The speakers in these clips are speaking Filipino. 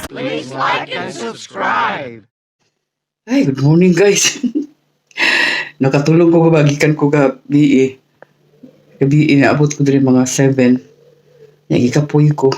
Please like and subscribe. Ay, good morning guys. Nakatulog ko bagikan ko gabi eh. Gabi inaabot ko din mga 7. Nagikapoy ko.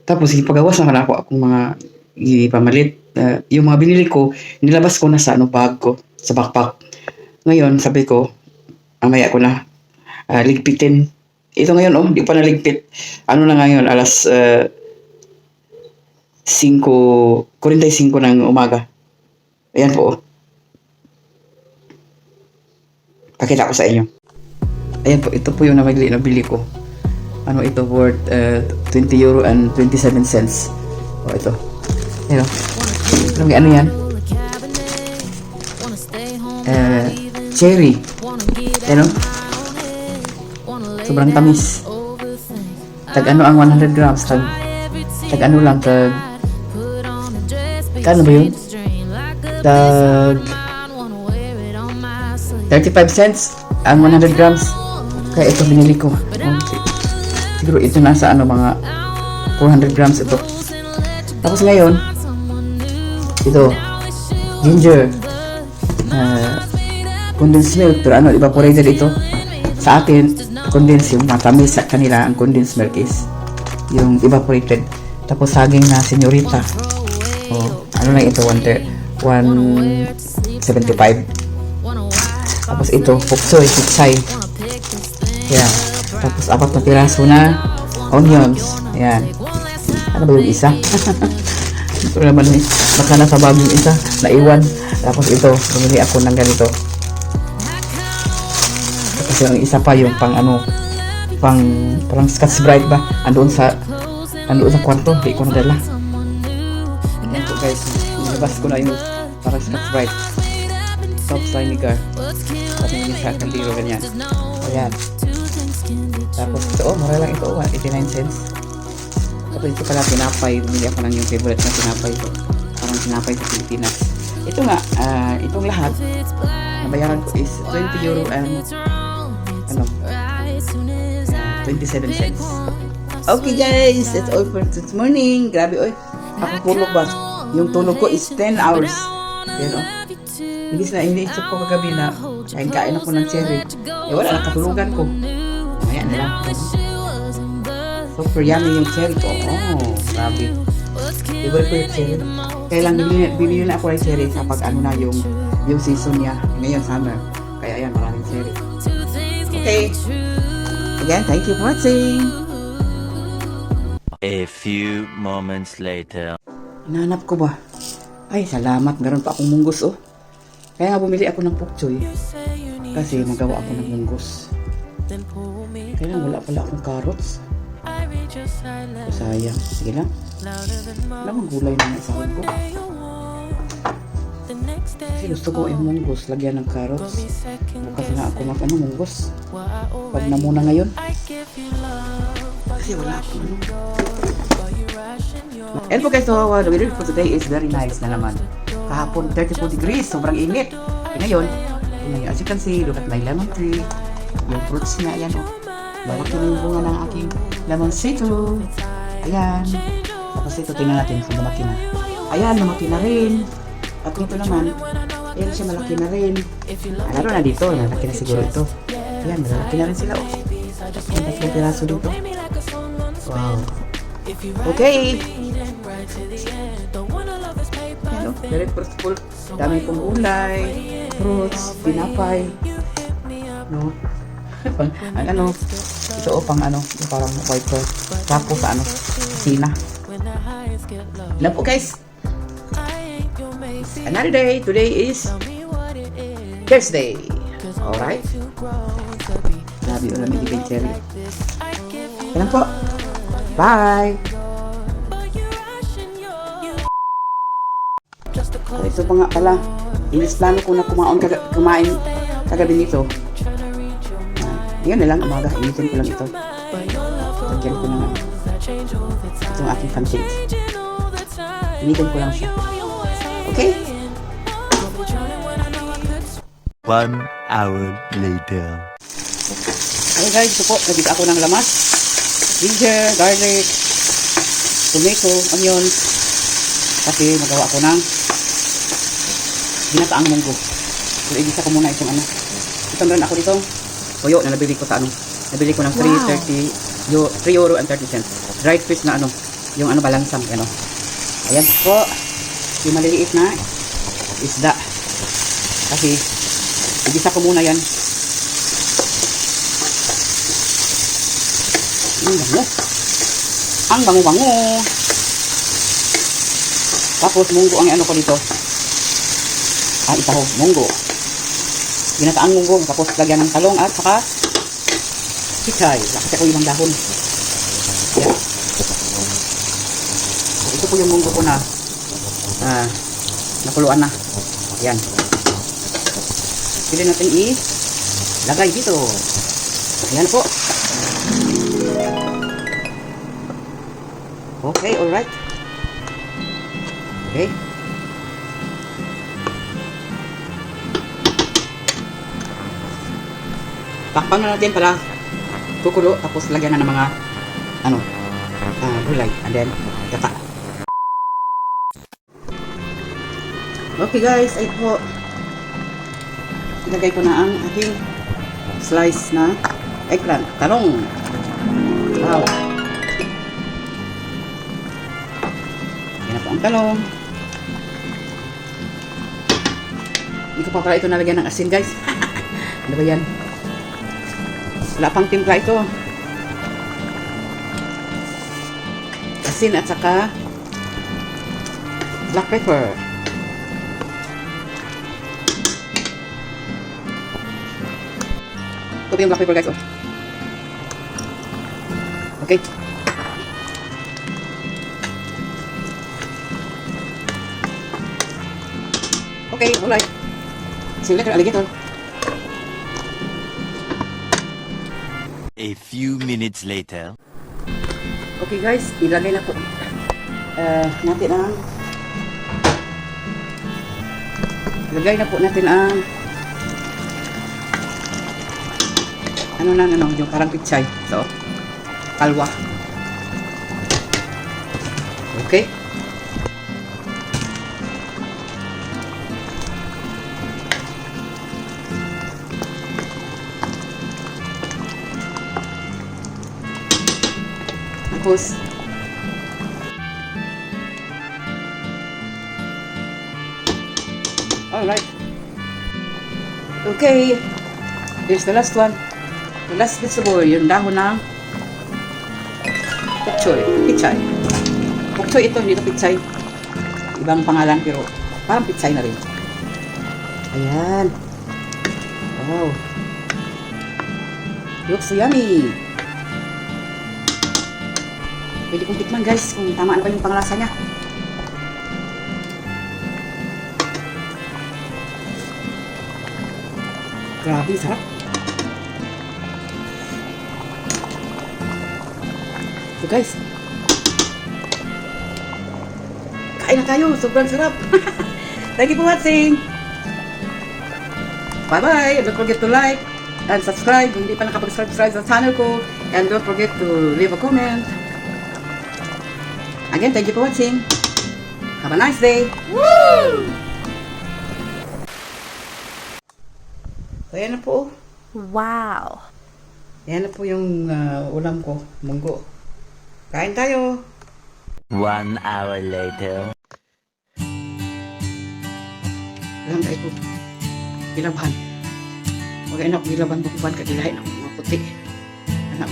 Tapos ipagawas na ako akong mga ipamalit. Yung mga binili ko, nilabas ko na sa bag ko, sa backpack. Ngayon, sabi ko, amaya ko na ligpitin. Ito ngayon, di pa naligpit. Ano na ngayon, alas 5:45 ng umaga. Ayan po. Pakita ko sa inyo. Ayan po, ito po yung nabili ko. Ano ito, worth 20 euro and 27 cents. O ito. Ayan o. Ano yan? Cherry. Ayan o. Sobrang tamis. Tag ano ang 100 grams? Tag ano lang, kano ba yun? Tag 35 cents ang 100 grams. Kaya ito binili ko. Siguro ito nasa mga 400 grams ito. Tapos ngayon, ito, ginger, condensed milk, pero evaporated ito. Sa atin, condensed yung matamis, sa kanila ang condensed milk is yung evaporated. Tapos saging na senyorita. Ano lang ito, 175. Tapos ito, puksoy, pitsay. Yan. Tapos 4 na piraso na onions. Yan. Ano ba yung isa? Ito naman eh. Baka nasa bag yung isa. Naiwan. Tapos ito, bumili ako ng ganito. Tapos yung isa pa yung parang Scotch Brite ba? Andoon sa kwarto. Hindi ko nadala. Yan po guys. Nilabas ko na yung parang Scotch Brite. Soft vinegar. Tapos yung isa kaldero ganyan. Ayan. Tapos ito, mura lang ito, 89 cents. Tapos ito pala tinapay. Bumili ako ng yung favorite na tinapay ko. Parang tinapay sa Pilipinas. Ito nga, itong lahat, nabayaran ko is 20 euro and 27 cents. Okay guys, that's all for this morning. Grabe oy, ako tulog ba? Yung tulog ko is 10 hours. Yan o. Hindi-isip ko kagabi na kain ako ng cherry. Wala, nakatulugan ko. Ayan na lang. Super yummy yung cherry ko. Grabe. Diba ko yung cherry? Kaya lang, bibili na ako ng cherry sa pag na yung season niya. Ngayon, summer. Kaya ayan, maraming cherry. Okay. Again, thank you for watching. A few moments later. Hinahanap ko ba? Ay, salamat. Meron pa akong munggos, Kaya nga bumili ako ng pokchoy. Kasi magawa ako ng munggos. Kaya wala pala akong carrots. Sayang. Sige lang. Wala mang gulay na naisahin ko. Kasi gusto ko yung munggos. Lagyan ng carrots. Bukas na ako munggos. Pag na muna ngayon. Kasi wala ako And po guys, so the weather for today is very nice na naman. Kahapon 34 degrees, sobrang init. Ngayon, as you can see, look at my lemon tree. Yung fruits niya, ayan Malaki na yung bunga ng aking lemon citro. Ayan. Tapos ito, tingnan natin kung lumaki na. Ayan, lumaki na rin. At ito naman, ayan siya, malaki na rin. Lalo na dito, malaki na siguro ito. Ayan, malaki na rin sila. Ang tatlong piraso dito. Wow. Okay. Ayan very fruitful. Dami pong gulay, fruits, tinapay. Ito pang parang white sauce. Tapos sina. Alam po guys. Another day. Today is Thursday. Alright. Grabe yung lamig yung cherry. Alam po. Bye. Ito pa nga pala. Inisplano ko na kumain kagabi nito. Ngayon na lang, umaga. Initin ko lang ito. Lagyan ko na itong aking pancakes. Initin ko lang siya. Okay? 1 hour later. Ay, Ayan guys, ito po, nagisa ako ng lamas. Ginger, garlic, tomato, onion. Kasi magawa ako ng ginataang munggo. So, igisa ko muna itong ano. Ito meron ako dito. Toyo na nabili ko sa ano. Nabili ko ng 3 euro and 30 cents. Dried fish na ano. Yung ano balangsang. Ano. Ayan po. Yung maliliit na isda. Kasi igisa ko muna yan. Bango. Ang bango-bango. Tapos munggo ang ano ko dito. Ito ho, munggo. Ginataang munggo. Tapos lagyan ng talong at saka pichay. Kasi ako ibang dahon. Yan. Ito po yung munggo ko na nakuluan na. Yan. Pili natin lagay dito. Ayan po. Okay, alright. Okay. Takpan na natin para kukulo. Tapos lagyan na ng mga gulay. And then, gata. Okay guys, ay po. Ilagay ko na ang aking slice na eggplant. Talong. Wow. Yan na po ang talong. Hindi ko pa pala ito nalagyan ng asin guys. Ano ba yan? Wala pang timpla ito. Asin at saka black pepper. Ito yung black pepper guys. Oh. Okay. Okay, alright. See you later, alligator. A few minutes later. Okay guys, ilagay na po natin ang yung parang pichay. So, kalwa. Okay. Tapos, alright. Okay. Here's the last one. The last vegetable, yung dahon ng pichay. Pokchoy ito, hindi ito pichay. Ibang pangalan pero parang pichay na rin. Ayan. Wow. Looks so yummy. Pwede kong tikman guys kung tama na ba yung panglasa niya. Grabe, sarap. So guys, kain na tayo. Sobrang sarap. Thank you for watching. Bye-bye. Don't forget to like and subscribe kung hindi pa nakapag-subscribe sa channel ko. And don't forget to leave a comment. Again, thank you for watching. Have a nice day. Woo! So, yan na po. Wow. Yan na po yung ulam ko. Munggo. Kain tayo. 1 hour later. Alam tayo po. Gilaban. Huwag anak, gilaban bukuban ka gilahin ang mga puti. Anak.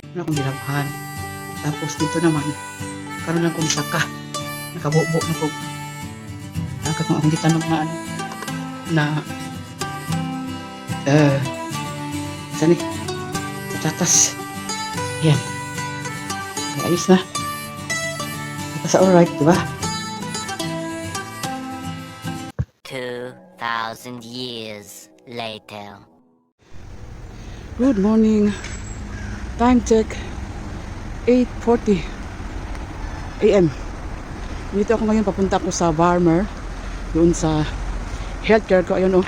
Wala akong gilaban. Tapos dito naman, karoon lang kong saka. Nakabubo na ko. Nakakatong akong gitanong na saan eh? Patatas. Yan. Ay, ayos na. Patatas alright, diba? 2,000 years later. Good morning. Time check. 8:40 AM. Dito ako ngayon, papunta ako sa Farmer. Doon sa healthcare ko. Ayun oh.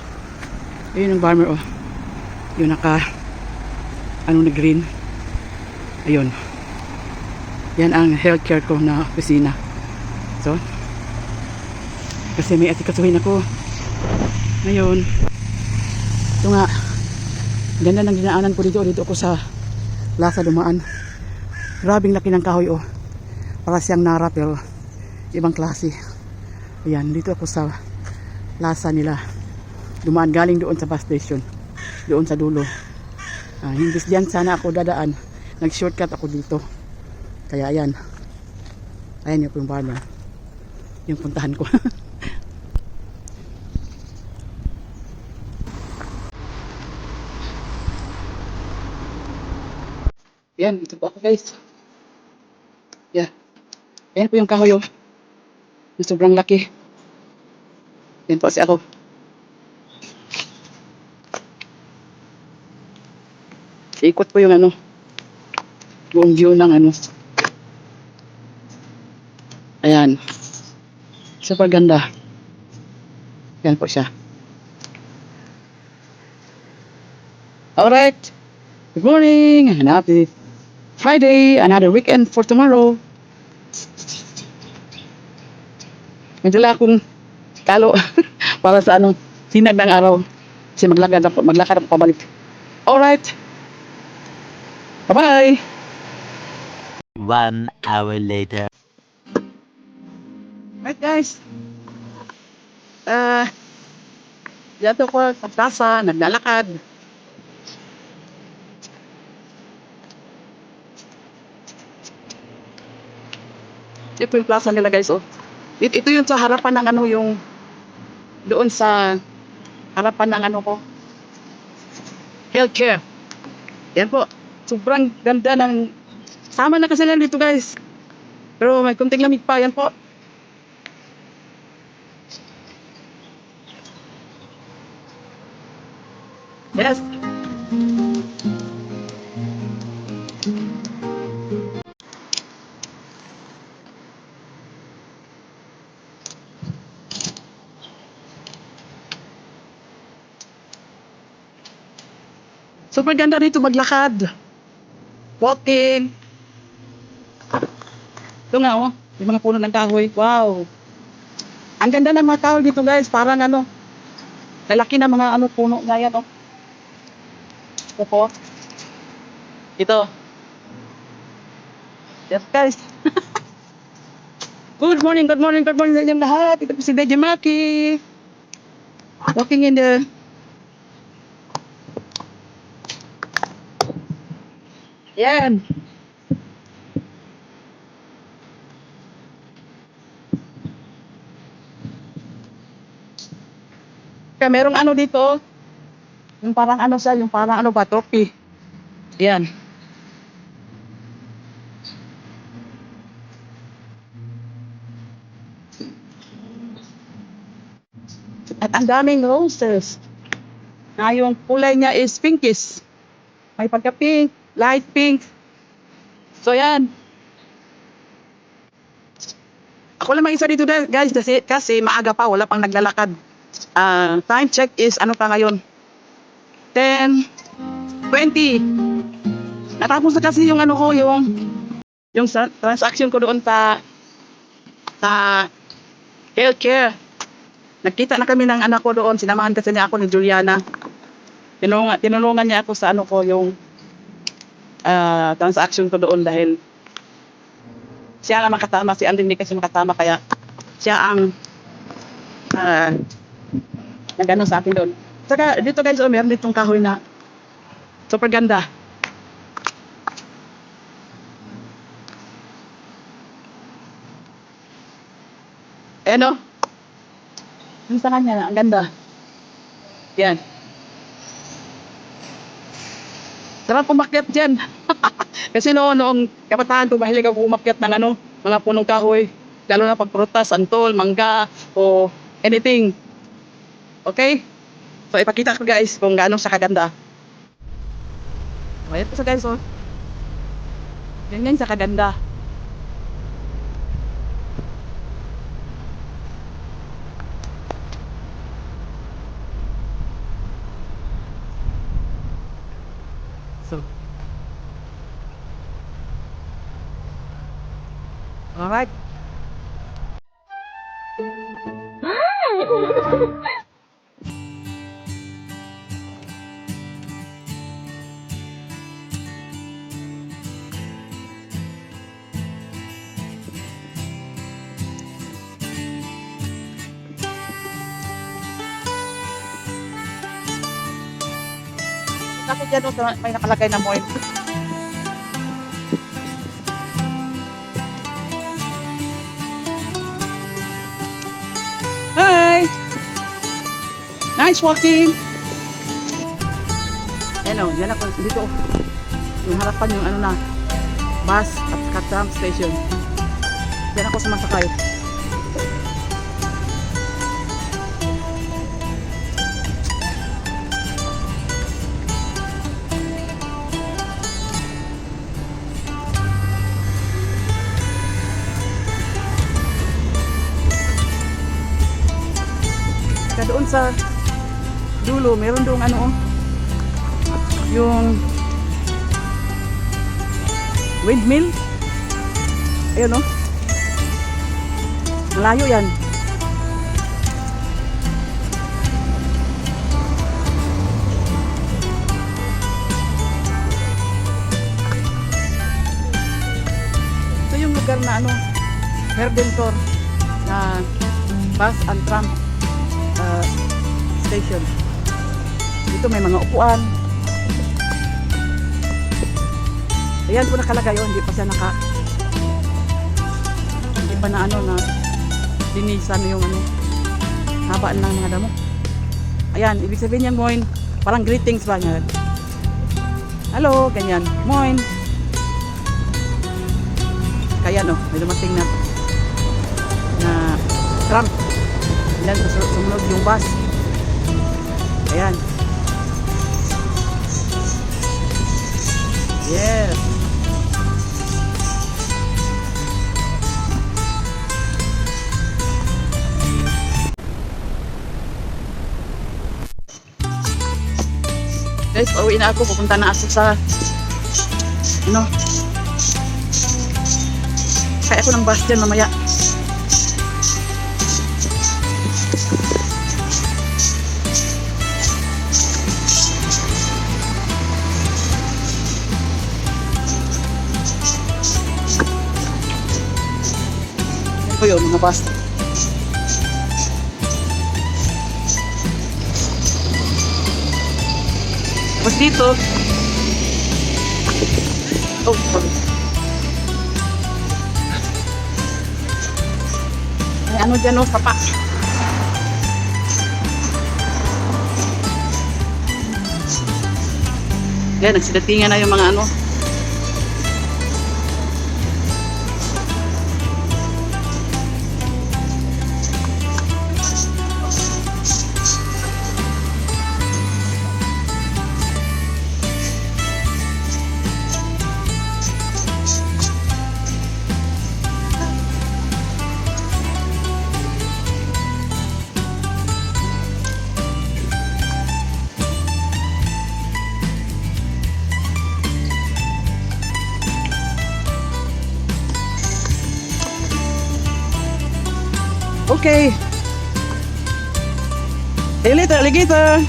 Ayun ang farmer, oh. Yung ano na green. Ayun. Yan ang healthcare ko na opisina. So, kasi may asikasuhin ako. Ngayon, ito nga, ganda ng dinaanan ko dito. Dito ako sa Lasa dumaan. Grabing laki ng kahoy, oh. Para siyang nara, pero ibang klase. Ayan, dito ako sa Lasa nila. Dumaan galing doon sa bus station. Doon sa dulo. Hindi diyan sana ako dadaan. Nag-shortcut ako dito. Kaya ayan. Ayan yung farmer. Yung puntahan ko. Yan, ito po ako guys. Yeah. Ayan po yung kahoy, oh. Yung sobrang laki. Yan po si ako. Ikot po yung ano. Buong view ng ano. Ayan. Super ganda. Yan po siya. Alright. Good morning and happy Friday. Another weekend for tomorrow. Medyo lang akong kalo para sa ano, sinag ng araw. Kasi maglakad ako pabalik. Alright. Bye-bye. 1 hour later. Right guys. Dito ko sa plaza, naglalakad. Ito yung plaza nila guys, oh. Ito yung sa harapan ng ano, yung doon sa harapan ng ano ko. Healthcare. Yan po. Sobrang ganda ng sama na kasi lang dito guys. Pero may kunting lamig pa. Yan po. Yes. Super ganda rito maglakad. Walking. Ito nga, oh. Yung mga puno ng kahoy. Wow. Ang ganda ng mga kahoy dito guys. Parang ano. Lalaki na mga ano puno nga yan, oh. Ito po. Ito. Yes guys. Good morning sa inyong lahat. Ito po si Deji Maki. Walking in the yan. Kaya merong ano dito. Yung parang ano siya, yung parang ano ba, trophy. Yan. At ang daming roses. Na yung kulay niya is pinkish. May pagka-pink, light pink. So yan. Ako lang mag-isa dito guys kasi maaga pa, wala pang naglalakad. Time check is ano pa ngayon? 10:20. Natapos na kasi yung ano ko, yung transaction ko doon sa healthcare. Nagkita na kami ng anak ko doon, sinamahan kasi niya ako ni Juliana. Tinulungan niya ako sa ano ko, yung transaction ko doon dahil siya ang makatama, si Andin hindi kasi makatama, kaya siya ang nagano sa akin doon. Saka dito guys, meron ditong kahoy na super ganda. Ano? Yung sa kanya, ang ganda. Yan. Sarap umakyat dyan. Kasi noong kabataan ko, mahilig ako umakyat ng ano, mga punong kahoy. Lalo na pag prutas, antol, mangga, o anything. Okay? So, ipakita ko guys kung gaano siya kaganda. O, ito sa guys, oh. Ganyan siya kaganda. aso. Alright. Ako dyan, may nakalagay na mo. Hi! Nice walking! Ayan o, dyan ako, dito. Yung harapan yung ano na, bus at tram station. Dyan ako sumasakay. Doon sa dulo, meron doon ano yung windmill. Ayun malayo yan. Ito yung lugar na Herdentor na bus and tram station. Dito may mga upuan. Ayan po nakalagay hindi pa siya hindi pa na na linisan yung habaan ng mga damo. Ayan, ibig sabihin yan moin, parang greetings ba niya. Hello, ganyan. Moin. Kaya may dumating na tram. Yan, sumunod yung bus. Ayan. Yes. Guys, pauwi na ako. Pupunta na ako sa kaya ako ng bus dyan mamaya. Ito yun, mga bus. Tapos dito, oh, sorry. May dyan sapa. Yan, nagsidatingan na yung mga Okay. See you later, alligator.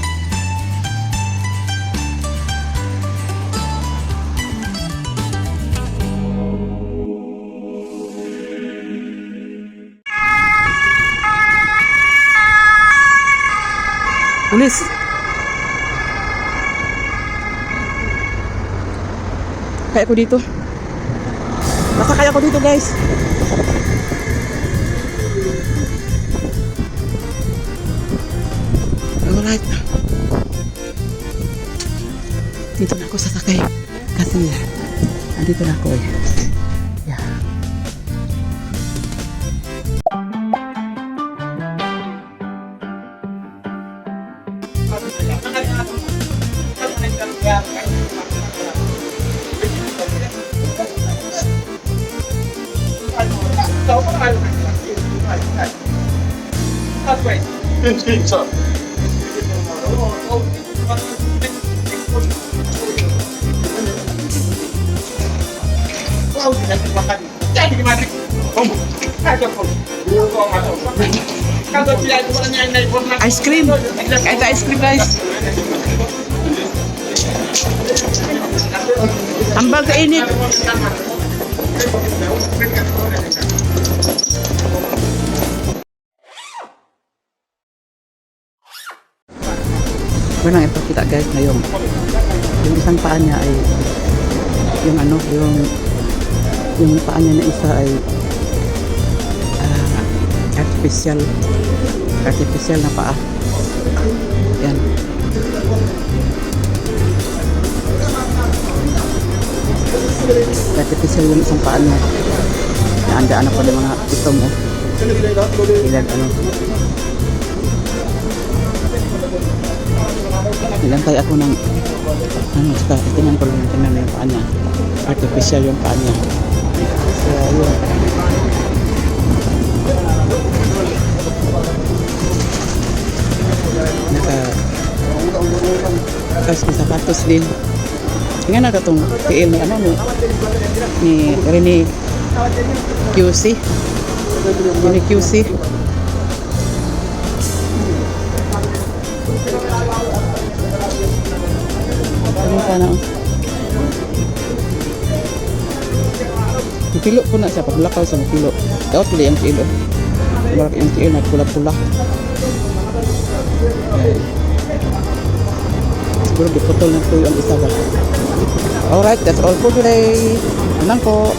Pulis. Kaya ko dito. Basta kaya ko dito, guys. Alright. Dito na ako sasakay. Kasi andito na ako . Yeah. Ice cream. Kahit ice cream guys. Ambag kainit. Bueno, ipakita guys na yung isang paa niya ay yung ano, yung paa niya na isa ay artificial na paa. Yan. Artificial yung isang paa niya. Naandaan ako ng mga itong ilan ano. Nilantay ako ng saka tingnan ko lang yung paa niya. Artificial yung paa niya. So, yun. Tapos may sapatos din. Tingnan na itong tiil ni ano ni Rene QC. Rene QC. Ano sana oh. Pilo po na siya paglakaw sa pilo. Dapat pili ang pilo. Dapat yung pilo na pula-pula. Siguro diputol na po yung isa ba. Alright, that's all for today. Anong po.